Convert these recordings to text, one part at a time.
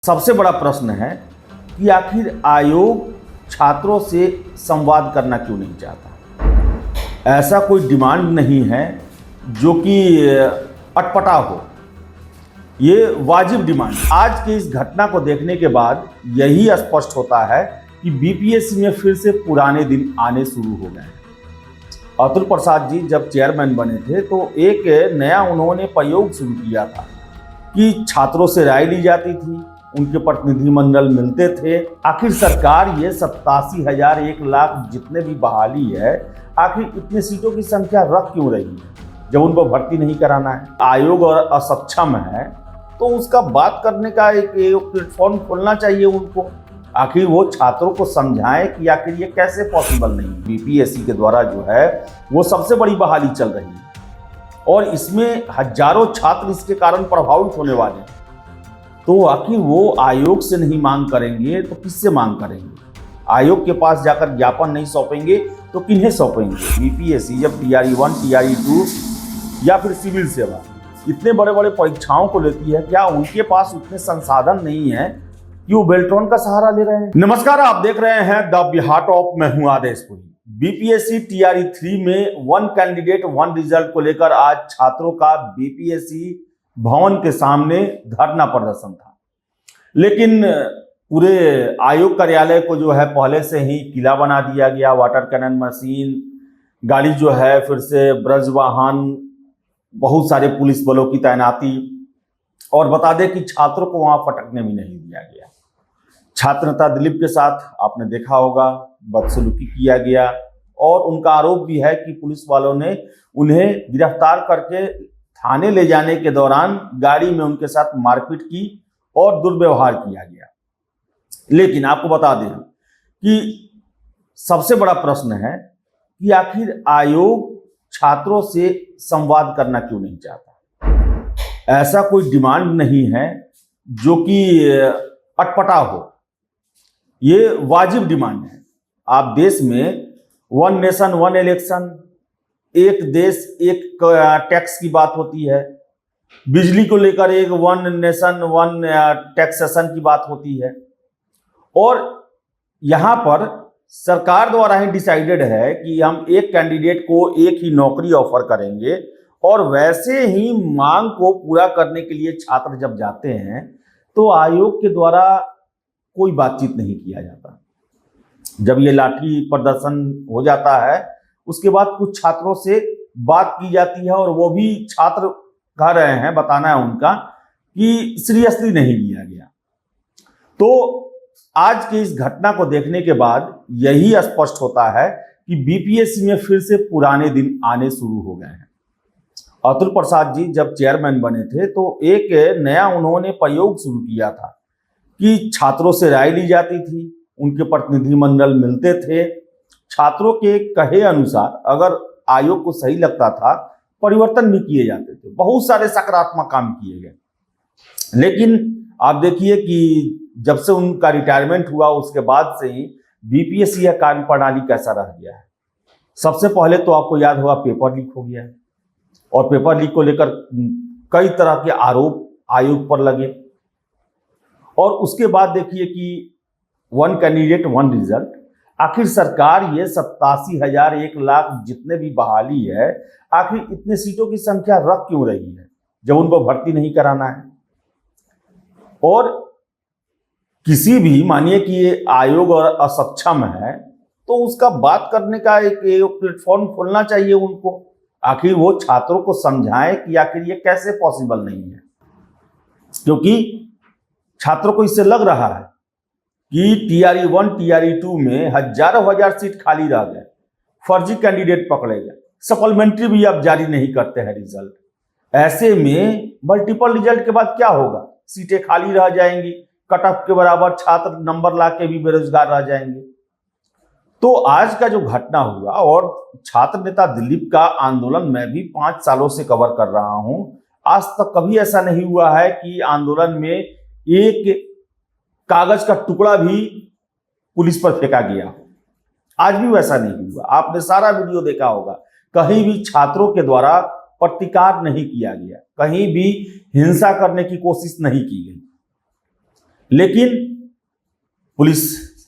सबसे बड़ा प्रश्न है कि आखिर आयोग छात्रों से संवाद करना क्यों नहीं चाहता। ऐसा कोई डिमांड नहीं है जो कि अटपटा हो, ये वाजिब डिमांड। आज के इस घटना को देखने के बाद यही स्पष्ट होता है कि बीपीएससी में फिर से पुराने दिन आने शुरू हो गए हैं। अतुल प्रसाद जी जब चेयरमैन बने थे तो एक नया उन्होंने प्रयोग शुरू किया था कि छात्रों से राय ली जाती थी, उनके प्रतिनिधिमंडल मिलते थे। आखिर सरकार ये 87,000 1 लाख जितने भी बहाली है, आखिर इतने सीटों की संख्या रख क्यों रही है जब उनको भर्ती नहीं कराना है। आयोग और असक्षम है तो उसका बात करने का एक प्लेटफॉर्म खोलना चाहिए उनको। आखिर वो छात्रों को समझाएं कि आखिर ये कैसे पॉसिबल नहीं। बीपीएससी के द्वारा जो है वो सबसे बड़ी बहाली चल रही है और इसमें हजारों छात्र इसके कारण प्रभावित होने वाले हैं। तो आखिर वो आयोग से नहीं मांग करेंगे तो किससे मांग करेंगे। आयोग के पास जाकर ज्ञापन नहीं सौंपेंगे तो किन्हें सौंपेंगे। बीपीएससी जब TRE 1 TRE 2 या फिर सिविल सेवा इतने बड़े बड़े परीक्षाओं को लेती है, क्या उनके पास उतने संसाधन नहीं है कि वो बेल्ट्रॉन का सहारा ले रहे हैं। नमस्कार, आप देख रहे हैं द बिहार टॉप, मैं हूं आदेशपुरी। बीपीएससी TRE 3 में 1 कैंडिडेट 1 रिजल्ट को लेकर आज छात्रों का बीपीएससी भवन के सामने धरना प्रदर्शन था, लेकिन पूरे आयोग कार्यालय को जो है पहले से ही किला बना दिया गया। वाटर कैनन मशीन, गाड़ी जो है, फिर से ब्रज वाहन, बहुत सारे पुलिस बलों की तैनाती, और बता दें कि छात्रों को वहां फटकने भी नहीं दिया गया। छात्र नेता दिलीप के साथ आपने देखा होगा बदसलूकी किया गया और उनका आरोप भी है कि पुलिस वालों ने उन्हें गिरफ्तार करके थाने ले जाने के दौरान गाड़ी में उनके साथ मारपीट की और दुर्व्यवहार किया गया। लेकिन आपको बता दें कि सबसे बड़ा प्रश्न है कि आखिर आयोग छात्रों से संवाद करना क्यों नहीं चाहता। ऐसा कोई डिमांड नहीं है जो कि अटपटा हो, ये वाजिब डिमांड है। आप देश में 1 नेशन 1 इलेक्शन, एक देश एक टैक्स की बात होती है। बिजली को लेकर एक 1 नेशन 1 टैक्सेशन की बात होती है और यहाँ पर सरकार द्वारा ही डिसाइडेड है कि हम एक कैंडिडेट को एक ही नौकरी ऑफर करेंगे और वैसे ही मांग को पूरा करने के लिए छात्र जब जाते हैं तो आयोग के द्वारा कोई बातचीत नहीं किया जाता। जब ये लाठी प्रदर्शन हो जाता है उसके बाद कुछ छात्रों से बात की जाती है और वो भी छात्र कह रहे हैं, बताना है उनका, कि सीरियसली नहीं लिया गया। तो आज की इस घटना को देखने के बाद यही स्पष्ट होता है कि बीपीएससी में फिर से पुराने दिन आने शुरू हो गए हैं। अतुल प्रसाद जी जब चेयरमैन बने थे तो एक नया उन्होंने प्रयोग शुरू किया था कि छात्रों से राय ली जाती थी, उनके प्रतिनिधिमंडल मिलते थे। छात्रों के कहे अनुसार अगर आयोग को सही लगता था परिवर्तन भी किए जाते थे, बहुत सारे सकारात्मक काम किए गए। लेकिन आप देखिए कि जब से उनका रिटायरमेंट हुआ उसके बाद से ही बीपीएससी का कार्य प्रणाली कैसा रह गया है। सबसे पहले तो आपको याद होगा पेपर लीक हो गया और पेपर लीक को लेकर कई तरह के आरोप आयोग पर लगे और उसके बाद देखिए कि 1 कैंडिडेट 1 रिजल्ट। आखिर सरकार ये 87,000 1 लाख जितने भी बहाली है, आखिर इतने सीटों की संख्या रख क्यों रही है जब उनको भर्ती नहीं कराना है। और किसी भी, मानिए कि ये आयोग और असक्षम है तो उसका बात करने का एक प्लेटफॉर्म खोलना चाहिए उनको। आखिर वो छात्रों को समझाएं कि आखिर ये कैसे पॉसिबल नहीं है, क्योंकि छात्रों को इससे लग रहा है कि TRE 1 TRE 2 में हजारों हजार सीट खाली रह गए, फर्जी कैंडिडेट पकड़े गए, सप्लीमेंट्री भी अब जारी नहीं करते हैं रिजल्ट। ऐसे में मल्टीपल रिजल्ट के बाद क्या होगा, सीटें खाली रह जाएंगी, कट ऑफ के बराबर छात्र नंबर ला के भी बेरोजगार रह जाएंगे। तो आज का जो घटना हुआ, और छात्र नेता दिलीप का आंदोलन मैं भी 5 सालों से कवर कर रहा हूं, आज तक कभी ऐसा नहीं हुआ है कि आंदोलन में एक कागज का टुकड़ा भी पुलिस पर फेंका गया। आज भी वैसा नहीं हुआ। आपने सारा वीडियो देखा होगा, कहीं भी छात्रों के द्वारा प्रतिकार नहीं किया गया, कहीं भी हिंसा करने की कोशिश नहीं की गई। लेकिन पुलिस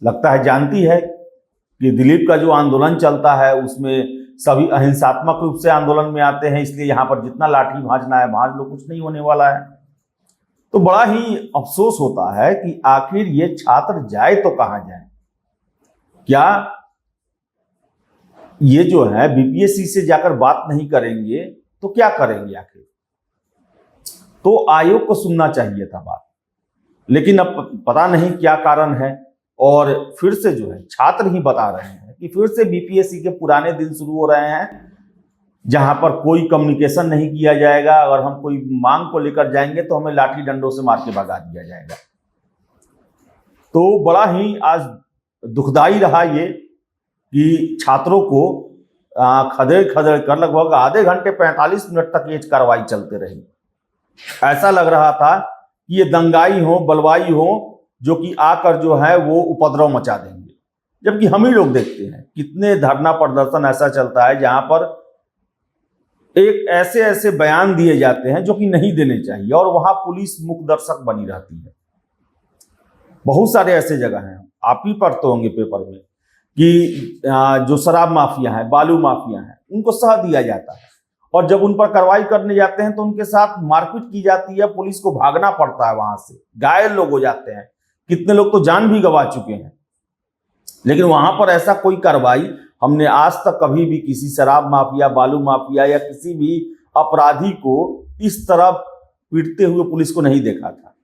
लगता है जानती है कि दिलीप का जो आंदोलन चलता है उसमें सभी अहिंसात्मक रूप से आंदोलन में आते हैं, इसलिए यहाँ पर जितना लाठी भांजना है भांज लो, कुछ नहीं होने वाला है। तो बड़ा ही अफसोस होता है कि आखिर ये छात्र जाए तो कहाँ जाए। क्या ये जो है बीपीएससी से जाकर बात नहीं करेंगे तो क्या करेंगे आखिर? तो आयोग को सुनना चाहिए था बात, लेकिन अब पता नहीं क्या कारण है। और फिर से जो है छात्र ही बता रहे हैं कि फिर से बीपीएससी के पुराने दिन शुरू हो रहे हैं, जहां पर कोई कम्युनिकेशन नहीं किया जाएगा। अगर हम कोई मांग को लेकर जाएंगे तो हमें लाठी डंडों से मार के भगा दिया जाएगा। तो बड़ा ही आज दुखदाई रहा ये कि छात्रों को खदेड़ खदेड़ कर लगभग आधे घंटे 45 मिनट तक ये कार्रवाई चलते रही। ऐसा लग रहा था कि ये दंगाई हो, बलवाई हो, जो कि आकर जो है वो उपद्रव मचा देंगे। जबकि हम ही लोग देखते हैं कितने धरना प्रदर्शन ऐसा चलता है जहां पर एक ऐसे ऐसे बयान दिए जाते हैं जो कि नहीं देने चाहिए, और वहां पुलिस मुख्य दर्शक बनी रहती है। बहुत सारे ऐसे जगह हैं, आप ही पढ़ते होंगे पेपर में, कि जो शराब माफिया है, बालू माफिया है, उनको सह दिया जाता है, और जब उन पर कार्रवाई करने जाते हैं तो उनके साथ मारपीट की जाती है, पुलिस को भागना पड़ता है, वहां से घायल लोग हो जाते हैं, कितने लोग तो जान भी गंवा चुके हैं। लेकिन वहां पर ऐसा कोई कार्रवाई हमने आज तक कभी भी किसी शराब माफिया, बालू माफिया या किसी भी अपराधी को इस तरह पीटते हुए पुलिस को नहीं देखा था।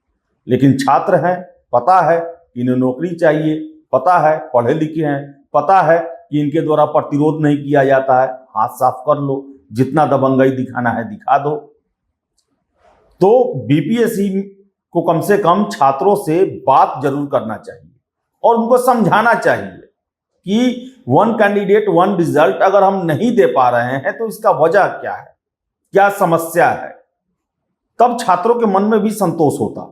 लेकिन छात्र हैं, पता है कि इन्हें नौकरी चाहिए, पता है पढ़े लिखे हैं, पता है कि इनके द्वारा प्रतिरोध नहीं किया जाता है, हाथ साफ कर लो, जितना दबंगई दिखाना है दिखा दो। तो बीपीएससी को कम से कम छात्रों से बात जरूर करना चाहिए और उनको समझाना चाहिए कि वन कैंडिडेट वन रिजल्ट अगर हम नहीं दे पा रहे हैं तो इसका वजह क्या है, क्या समस्या है, तब छात्रों के मन में भी संतोष होता।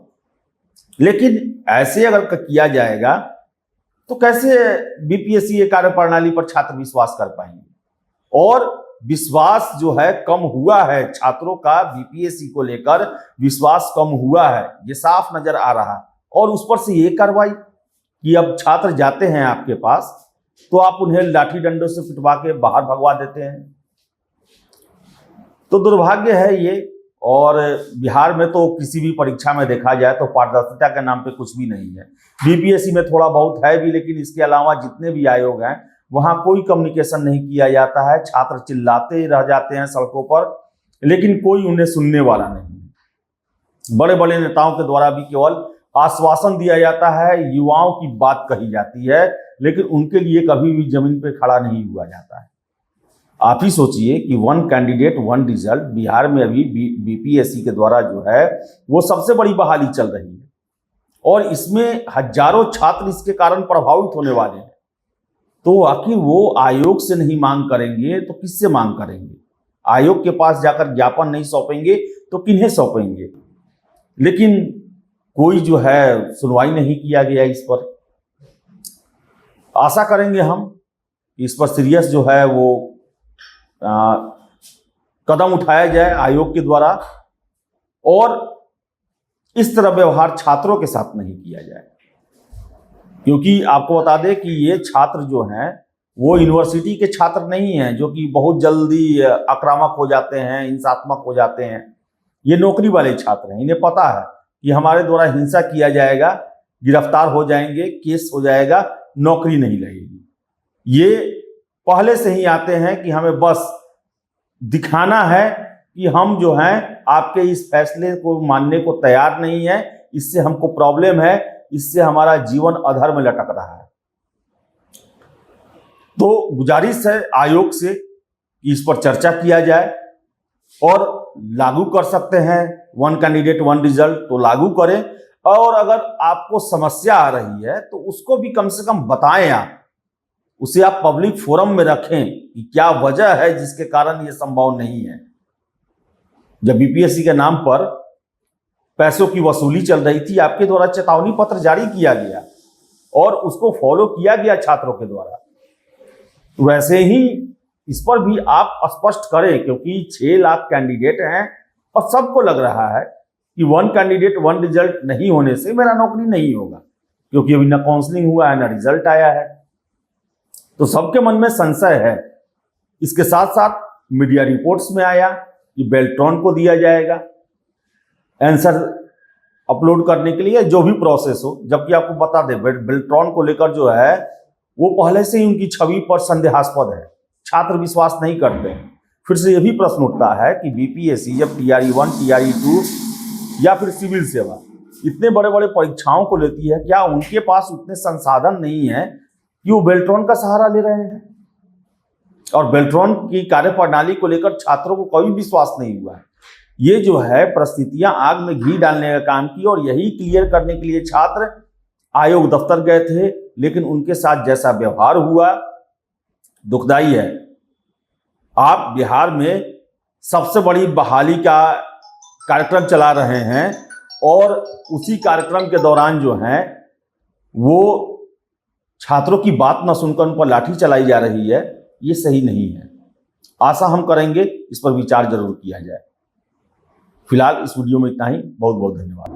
लेकिन ऐसे अगर किया जाएगा तो कैसे बीपीएससी ये कार्यप्रणाली पर छात्र विश्वास कर पाएंगे? और विश्वास जो है कम हुआ है, छात्रों का बीपीएससी को लेकर विश्वास कम हुआ है, ये साफ नजर आ रहा है। और उस पर से ये कार्रवाई कि अब छात्र जाते हैं आपके पास तो आप उन्हें लाठी डंडों से पिटवा के बाहर भगवा देते हैं। तो दुर्भाग्य है ये। और बिहार में तो किसी भी परीक्षा में देखा जाए तो पारदर्शिता के नाम पे कुछ भी नहीं है। बीपीएससी में थोड़ा बहुत है भी, लेकिन इसके अलावा जितने भी आयोग हैं वहां कोई कम्युनिकेशन नहीं किया जाता है। छात्र चिल्लाते रह जाते हैं सड़कों पर, लेकिन कोई उन्हें सुनने वाला नहीं है। बड़े बड़े नेताओं के द्वारा भी केवल आश्वासन दिया जाता है, युवाओं की बात कही जाती है, लेकिन उनके लिए कभी भी जमीन पे खड़ा नहीं हुआ जाता है। आप ही सोचिए कि one candidate one result Bihar में अभी बीपीएससी के द्वारा जो है वो सबसे बड़ी बहाली चल रही है, और इसमें हजारों छात्र इसके कारण प्रभावित होने वाले हैं। तो आखिर वो आयोग से नहीं मांग करेंगे तो किससे मांग करेंगे? आयोग के पास जाकर ज्ञापन नहीं सौंपेंगे तो किन्हें सौंपेंगे? लेकिन कोई जो है सुनवाई नहीं किया गया इस पर। आशा करेंगे हम इस पर सीरियस जो है वो कदम उठाया जाए आयोग के द्वारा, और इस तरह व्यवहार छात्रों के साथ नहीं किया जाए। क्योंकि आपको बता दें कि ये छात्र जो हैं वो यूनिवर्सिटी के छात्र नहीं हैं जो कि बहुत जल्दी आक्रामक हो जाते हैं, हिंसात्मक हो जाते हैं। ये नौकरी वाले छात्र हैं, इन्हें पता है कि हमारे द्वारा हिंसा किया जाएगा, गिरफ्तार हो जाएंगे, केस हो जाएगा, नौकरी नहीं लगेगी। ये पहले से ही आते हैं कि हमें बस दिखाना है कि हम जो हैं आपके इस फैसले को मानने को तैयार नहीं है, इससे हमको प्रॉब्लम है, इससे हमारा जीवन अधर में लटक रहा है। तो गुजारिश है आयोग से कि इस पर चर्चा किया जाए और लागू कर सकते हैं वन कैंडिडेट वन रिजल्ट तो लागू करें, और अगर आपको समस्या आ रही है तो उसको भी कम से कम बताएं, आप उसे आप पब्लिक फोरम में रखें कि क्या वजह है जिसके कारण ये संभव नहीं है। जब बीपीएससी के नाम पर पैसों की वसूली चल रही थी, आपके द्वारा चेतावनी पत्र जारी किया गया और उसको फॉलो किया गया छात्रों के द्वारा। वैसे ही इस पर भी आप स्पष्ट करें, क्योंकि 6 लाख कैंडिडेट हैं और सबको लग रहा है कि वन कैंडिडेट वन रिजल्ट नहीं होने से मेरा नौकरी नहीं होगा, क्योंकि अभी ना काउंसलिंग हुआ है ना रिजल्ट आया है। तो सबके मन में संशय है। इसके साथ साथ मीडिया रिपोर्ट्स में आया कि बेल्ट्रॉन को दिया जाएगा आंसर अपलोड करने के लिए, जो भी प्रोसेस हो। जबकि आपको बता दें, बेल्ट्रॉन को लेकर जो है वो पहले से ही उनकी छवि पर संदेहास्पद है, छात्र विश्वास नहीं करते हैं। फिर से यह भी प्रश्न उठता है कि बीपीएससी जब TRE-1, TRE-2 या फिर सिविल सेवा इतने बड़े बड़े परीक्षाओं को लेती है, क्या उनके पास उतने संसाधन नहीं है कि वो बेल्ट्रॉन का सहारा ले रहे हैं? और बेल्ट्रॉन की कार्यप्रणाली को लेकर छात्रों को कोई विश्वास नहीं हुआ है। ये जो है परिस्थितियां आग में घी डालने का काम की, और यही क्लियर करने के लिए छात्र आयोग दफ्तर गए थे। लेकिन उनके साथ जैसा व्यवहार हुआ दुखदाई है। आप बिहार में सबसे बड़ी बहाली का कार्यक्रम चला रहे हैं, और उसी कार्यक्रम के दौरान जो है वो छात्रों की बात न सुनकर उन पर लाठी चलाई जा रही है। ये सही नहीं है। आशा हम करेंगे इस पर विचार जरूर किया जाए। फिलहाल इस वीडियो में इतना ही। बहुत बहुत धन्यवाद।